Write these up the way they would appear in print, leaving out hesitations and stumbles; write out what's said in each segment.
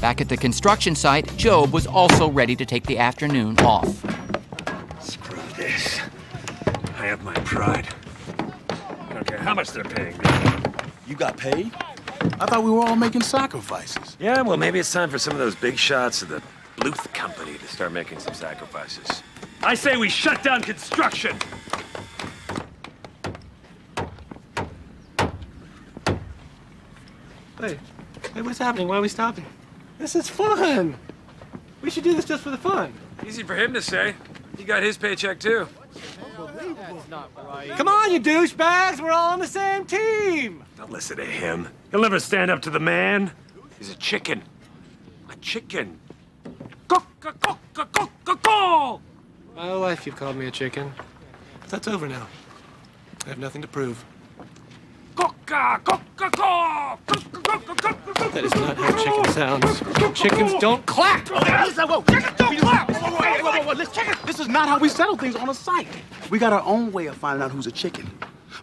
Back at the construction site, Job was also ready to take the afternoon off. Screw this. I have my pride. I don't care how much they're paying me. You got paid? I thought we were all making sacrifices. Yeah, well, maybe it's time for some of those big shots of the Bluth company to start making some sacrifices. I say we shut down construction! Hey, what's happening? Why are we stopping? This is fun! We should do this just for the fun. Easy for him to say. He got his paycheck, too. Come on, you douchebags! We're all on the same team! Don't listen to him. He'll never stand up to the man. He's a chicken. A chicken. Go! My whole life you've called me a chicken. But that's over now. I have nothing to prove. That is not how chicken sounds. Chickens don't clap! Chickens don't clap! This is not how we settle things on a site. We got our own way of finding out who's a chicken.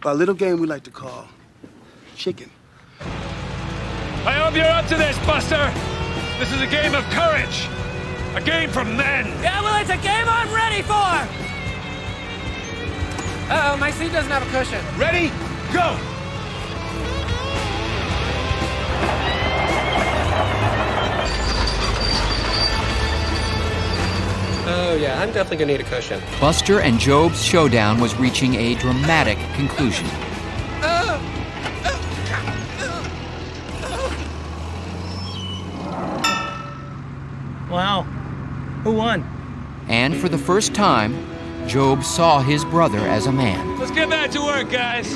By a little game we like to call chicken. I hope you're up to this, Buster. This is a game of courage. A game for men. Yeah, well, it's a game I'm ready for! Uh-oh, my seat doesn't have a cushion. Ready? Go! Oh, yeah, I'm definitely gonna need a cushion. Buster and Job's showdown was reaching a dramatic conclusion. Wow. Who won? And for the first time, Job saw his brother as a man. Let's get back to work, guys.